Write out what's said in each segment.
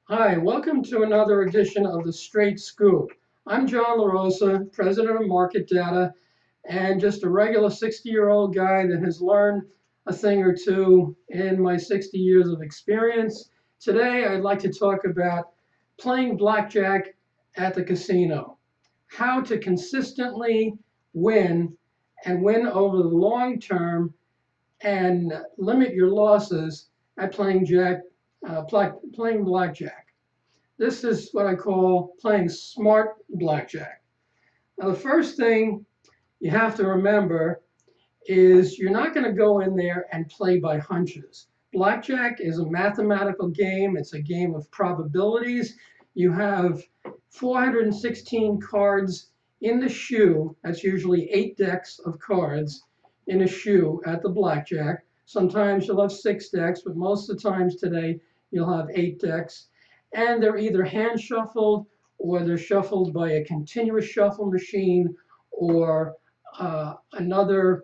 Hi, welcome to another edition of the Straight Scoop. I'm John LaRosa, president of Market Data, and just a regular 60-year-old guy that has learned a thing or two in my 60 years of experience. Today, I'd like to talk about playing blackjack at the casino, how to consistently win and win over the long term and limit your losses at playing blackjack. This is what I call playing smart blackjack. Now, the first thing you have to remember is you're not going to go in there and play by hunches. Blackjack is a mathematical game, it's a game of probabilities. You have 416 cards in the shoe. That's usually 8 decks of cards in a shoe at the blackjack. Sometimes you'll have 6 decks, but most of the times today you'll have 8 decks. And they're either hand shuffled or they're shuffled by a continuous shuffle machine or another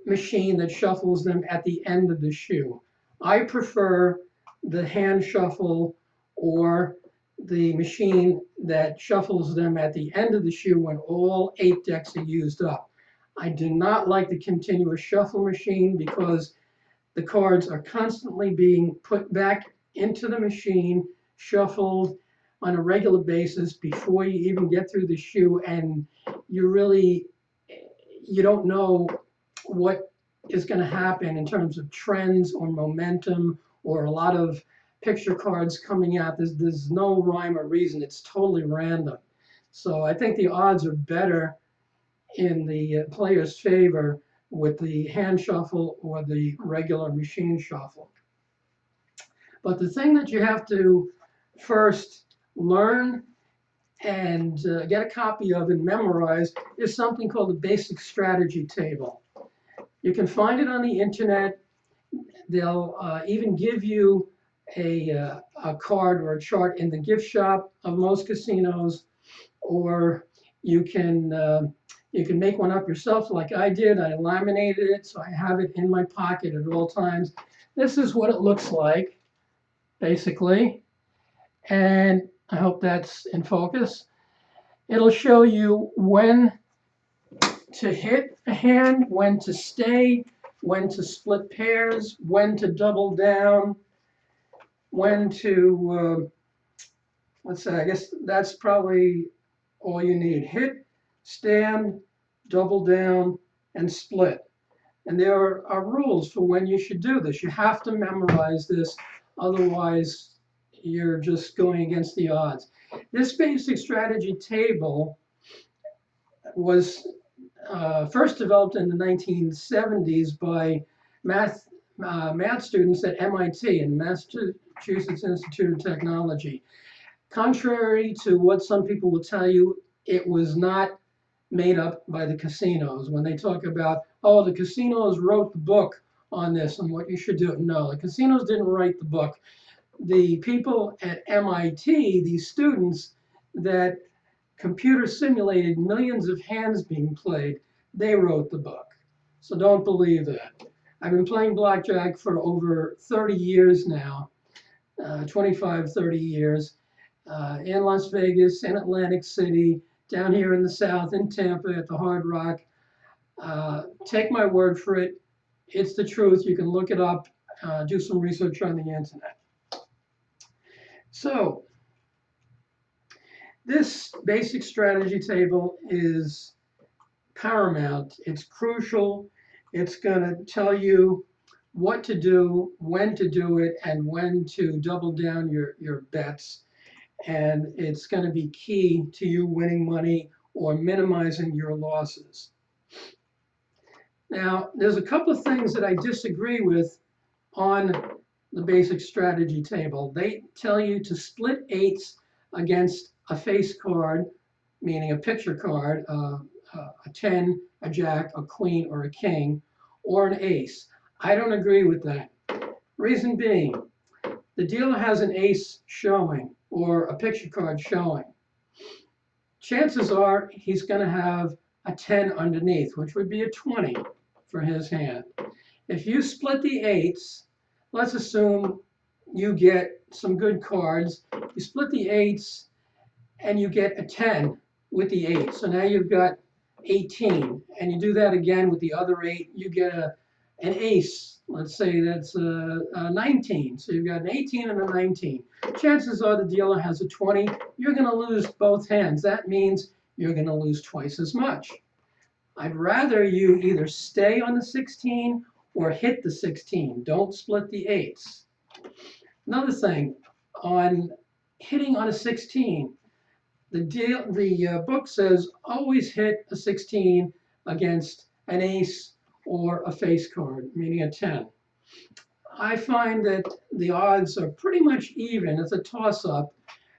machine that shuffles them at the end of the shoe. I prefer the hand shuffle or the machine that shuffles them at the end of the shoe when all 8 decks are used up. I do not like the continuous shuffle machine because the cards are constantly being put back into the machine, shuffled on a regular basis before you even get through the shoe, and you don't know what is going to happen in terms of trends or momentum or a lot of picture cards coming out. There's no rhyme or reason. It's totally random. So I think the odds are better in the player's favor with the hand shuffle or the regular machine shuffle. But the thing that you have to first learn and get a copy of and memorize is something called the basic strategy table. You can find it on the internet. They'll even give you a card or a chart in the gift shop of most casinos, or you can you can make one up yourself like I did. I laminated it, so I have it in my pocket at all times. This is what it looks like, basically, and I hope that's in focus. It'll show you when to hit a hand, when to stay, when to split pairs, when to double down, when to, let's say, I guess that's probably all you need. Hit, stand, double down, and split. And there are rules for when you should do this. You have to memorize this, otherwise you're just going against the odds. This basic strategy table was first developed in the 1970s by math students at MIT and Massachusetts Institute of Technology. Contrary to what some people will tell you, it was not made up by the casinos. When they talk about, oh, the casinos wrote the book on this and what you should do, no, the casinos didn't write the book. The people at MIT, these students that computer simulated millions of hands being played, they wrote the book. So don't believe that. I've been playing blackjack for over 30 years now, 25, 30 years, in Las Vegas, in Atlantic City, down here in the South, in Tampa at the Hard Rock. Take my word for it. It's the truth. You can look it up, do some research on the internet. So this basic strategy table is paramount. It's crucial. It's going to tell you what to do, when to do it, and when to double down your bets. And it's going to be key to you winning money or minimizing your losses. Now, there's a couple of things that I disagree with on the basic strategy table. They tell you to split eights against a face card, meaning a picture card, a 10, a jack, a queen, or a king, or an ace. I don't agree with that. Reason being, the dealer has an ace showing or a picture card showing. Chances are he's going to have a 10 underneath, which would be a 20 for his hand. If you split the eights, let's assume you get some good cards. You split the eights and you get a 10 with the eight. So now you've got 18. And you do that again with the other eight, you get an ace. Let's say that's a 19. So you've got an 18 and a 19. Chances are the dealer has a 20. You're going to lose both hands. That means you're going to lose twice as much. I'd rather you either stay on the 16 or hit the 16. Don't split the eights. Another thing on hitting on a 16, the book says always hit a 16 against an ace or a face card, meaning a 10. I find that the odds are pretty much even. It's a toss-up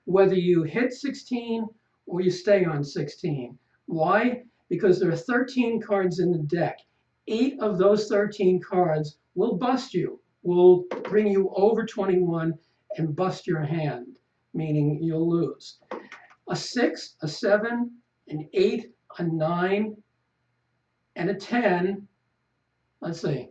whether you hit 16 or you stay on 16. Why? Because there are 13 cards in the deck. 8 of those 13 cards will bust you, will bring you over 21 and bust your hand, meaning you'll lose. A 6, a 7, an 8, a 9, and a 10. Let's see.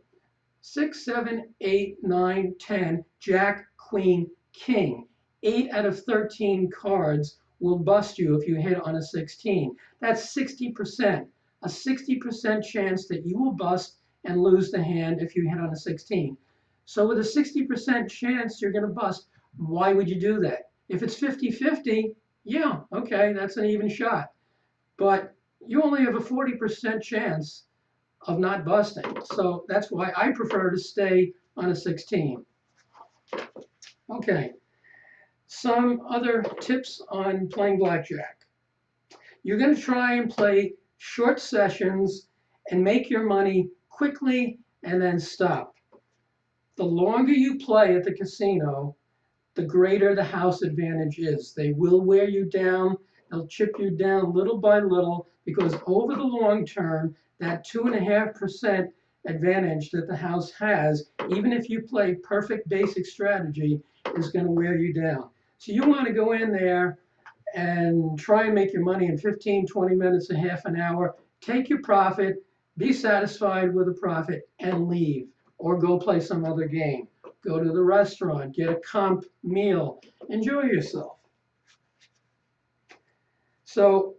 6, 7, 8, 9, 10, Jack, Queen, King. 8 out of 13 cards will bust you if you hit on a 16. That's 60%. A 60% chance that you will bust and lose the hand if you hit on a 16. So with a 60% chance you're going to bust, why would you do that? If it's 50-50, yeah, okay, that's an even shot. But you only have a 40% chance of not busting. So that's why I prefer to stay on a 16. Okay, some other tips on playing blackjack. You're going to try and play short sessions and make your money quickly and then stop. The longer you play at the casino, the greater the house advantage is. They will wear you down. They'll chip you down little by little because over the long term, that 2.5% advantage that the house has, even if you play perfect basic strategy, is going to wear you down. So you want to go in there and try and make your money in 15, 20 minutes, a half an hour. Take your profit, be satisfied with the profit, and leave, or go play some other game. Go to the restaurant, get a comp meal, enjoy yourself. So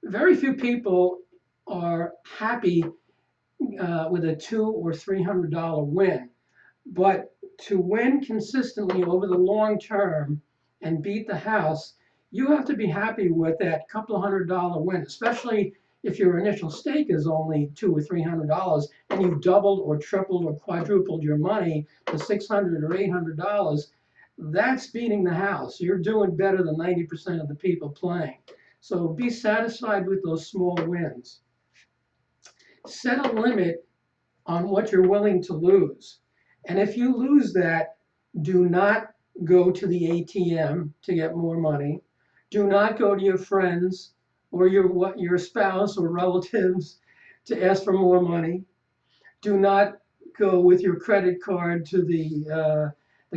very few people are happy with a $200 or $300 win, but to win consistently over the long term and beat the house, you have to be happy with that couple of $100 win, especially if your initial stake is only $200 or $300 and you've doubled or tripled or quadrupled your money to $600 or $800. That's beating the house. You're doing better than 90% of the people playing. So be satisfied with those small wins. Set a limit on what you're willing to lose. And if you lose that, do not go to the ATM to get more money. Do not go to your friends or your spouse or relatives to ask for more money. Do not go with your credit card to the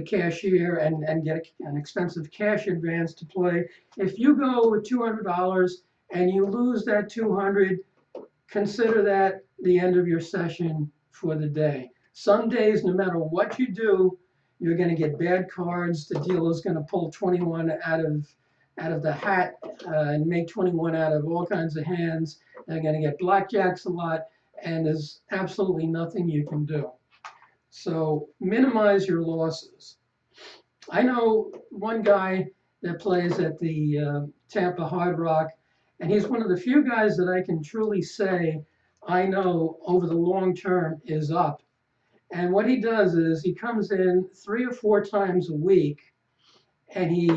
cashier and get an expensive cash advance to play. If you go with $200 and you lose that 200, consider that the end of your session for the day. Some days, no matter what you do, you're going to get bad cards. The dealer's going to pull 21 out of the hat and make 21 out of all kinds of hands. They're going to get blackjacks a lot, and there's absolutely nothing you can do. So minimize your losses. I know one guy that plays at the Tampa Hard Rock, and he's one of the few guys that I can truly say I know over the long term is up. And what he does is he comes in 3 or 4 times a week, and he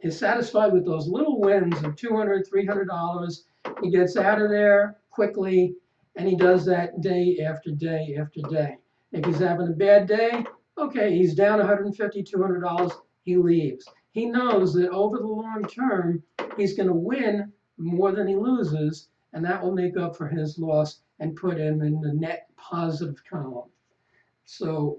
is satisfied with those little wins of $200, $300. He gets out of there quickly, and he does that day after day after day. If he's having a bad day, okay, he's down $150, $200, he leaves. He knows that over the long term, he's going to win more than he loses, and that will make up for his loss and put him in the net positive column. So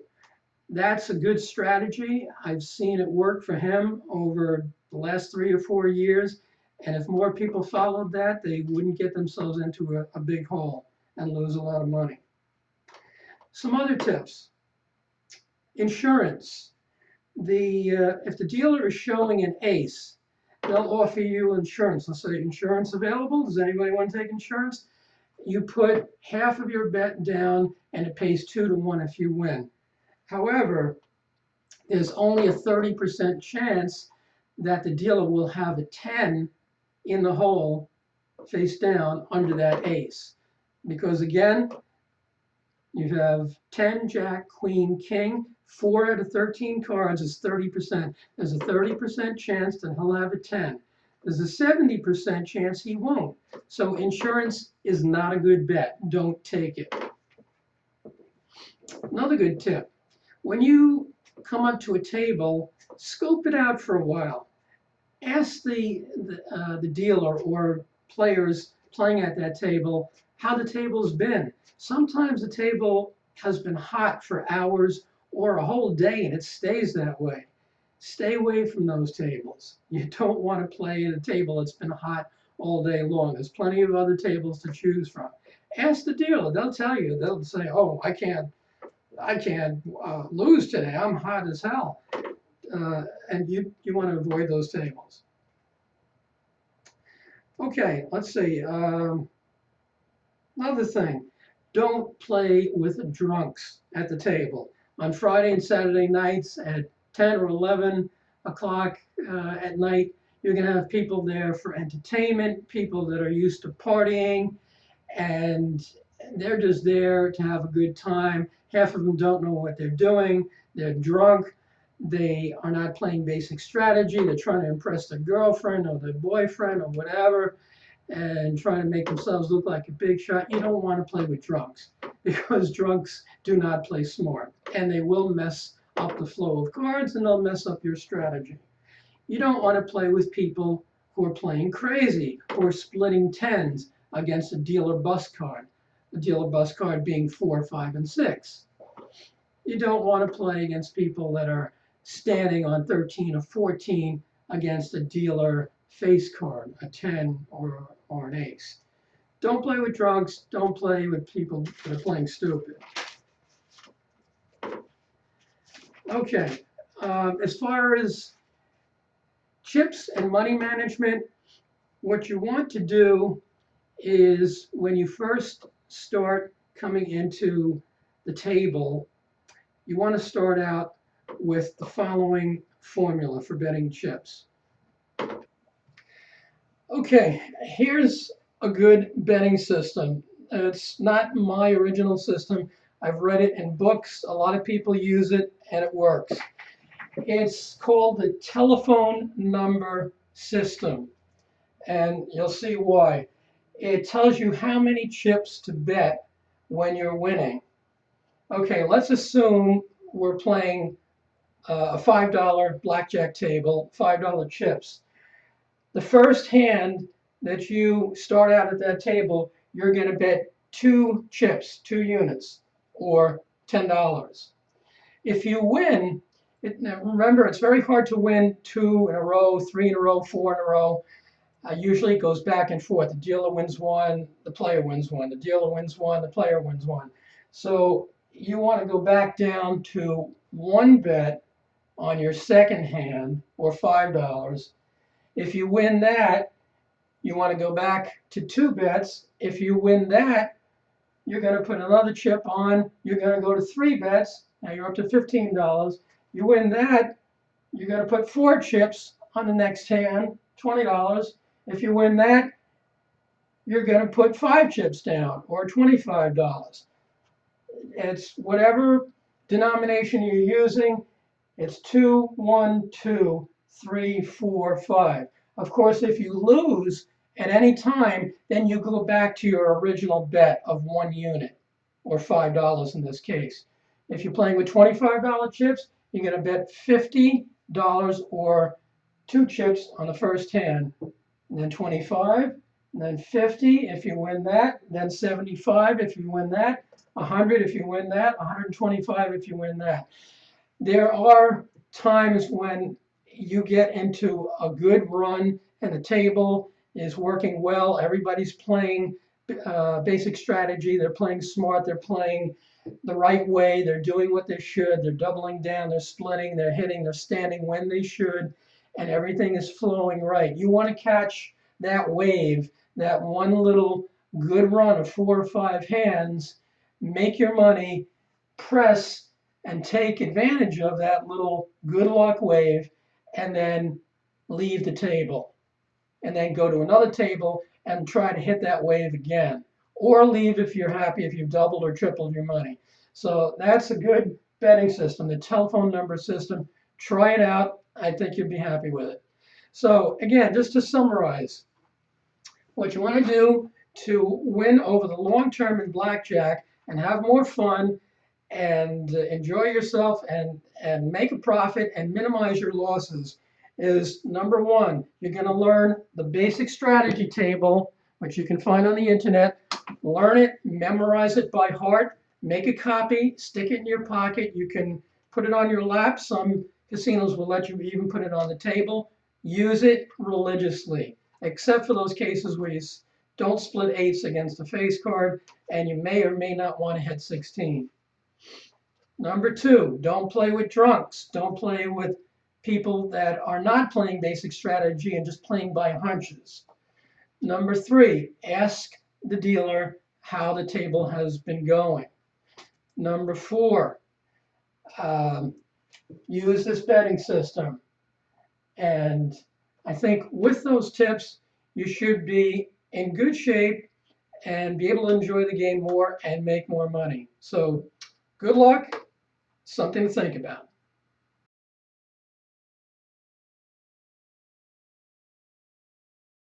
that's a good strategy. I've seen it work for him over the last 3 or 4 years. And if more people followed that, they wouldn't get themselves into a big hole and lose a lot of money. Some other tips. Insurance. If the dealer is showing an ace, they'll offer you insurance. Let's say insurance available. Does anybody want to take insurance? You put half of your bet down and it pays 2 to 1 if you win. However, there's only a 30% chance that the dealer will have a 10 in the hole face down under that ace. Because again, you have 10, Jack, Queen, King. 4 out of 13 cards is 30%. There's a 30% chance that he'll have a 10. There's a 70% chance he won't. So insurance is not a good bet. Don't take it. Another good tip. When you come up to a table, scope it out for a while. Ask the dealer or players playing at that table how the table's been. Sometimes the table has been hot for hours or a whole day and it stays that way. Stay away from those tables. You don't want to play at a table that's been hot all day long. There's plenty of other tables to choose from. Ask the dealer. They'll tell you. They'll say, "Oh, I can't lose today. I'm hot as hell." And you want to avoid those tables. Okay, let's see. Another thing, don't play with drunks at the table. On Friday and Saturday nights at 10 or 11 o'clock at night, you're going to have people there for entertainment, people that are used to partying, and they're just there to have a good time. Half of them don't know what they're doing. They're drunk. They are not playing basic strategy. They're trying to impress their girlfriend or their boyfriend or whatever, and trying to make themselves look like a big shot. You don't want to play with drunks because drunks do not play smart, and they will mess up the flow of cards and they'll mess up your strategy. You don't want to play with people who are playing crazy, who are splitting tens against a dealer bust card, the dealer bust card being 4, 5, and 6. You don't want to play against people that are standing on 13 or 14 against a dealer face card, a 10 or an ace. Don't play with drunks. Don't play with people that are playing stupid. Okay, as far as chips and money management, what you want to do is when you first start coming into the table, you want to start out with the following formula for betting chips. Okay, here's a good betting system. It's not my original system. I've read it in books. A lot of people use it and it works. It's called the telephone number system, and you'll see why. It tells you how many chips to bet when you're winning. Okay, let's assume we're playing a $5 blackjack table, $5 chips. The first hand that you start out at that table, you're going to bet 2 chips, 2 units, or $10. If you win, remember, it's very hard to win 2 in a row, 3 in a row, 4 in a row. Usually it goes back and forth. The dealer wins 1, the player wins 1. The dealer wins 1, the player wins 1. So you want to go back down to 1 bet on your second hand, or $5. If you win that, you want to go back to 2 bets. If you win that, you're going to put another chip on. You're going to go to 3 bets. Now you're up to $15. You win that, you're going to put 4 chips on the next hand, $20. If you win that, you're going to put 5 chips down, or $25. It's whatever denomination you're using. It's 2, 1, 2, 3, 4, 5. Of course, if you lose at any time, then you go back to your original bet of 1 unit, or $5 in this case. If you're playing with $25 chips, you're going to bet $50 or 2 chips on the first hand, and then 25, and then 50 if you win that, then 75 if you win that, 100 if you win that, 125 if you win that. There are times when you get into a good run and the table is working well, everybody's playing basic strategy. They're playing smart. They're playing the right way. They're doing what they should. They're doubling down. They're splitting. They're hitting. They're standing when they should. And everything is flowing right. You want to catch that wave, that one little good run of 4 or 5 hands, make your money, press, and take advantage of that little good luck wave, and then leave the table. And then go to another table and try to hit that wave again. Or leave if you're happy, if you've doubled or tripled your money. So that's a good betting system, the telephone number system. Try it out. I think you'll be happy with it. So again, just to summarize, what you want to do to win over the long term in blackjack and have more fun and enjoy yourself and make a profit and minimize your losses is, number one, you're going to learn the basic strategy table, which you can find on the internet. Learn it, memorize it by heart, make a copy, stick it in your pocket. You can put it on your lap. Some casinos will let you even put it on the table. Use it religiously, except for those cases where you don't split eights against a face card and you may or may not want to hit 16. Number two, don't play with drunks. Don't play with people that are not playing basic strategy and just playing by hunches. Number three, ask the dealer how the table has been going. Number four, use this betting system. And I think with those tips, you should be in good shape and be able to enjoy the game more and make more money. So good luck, something to think about.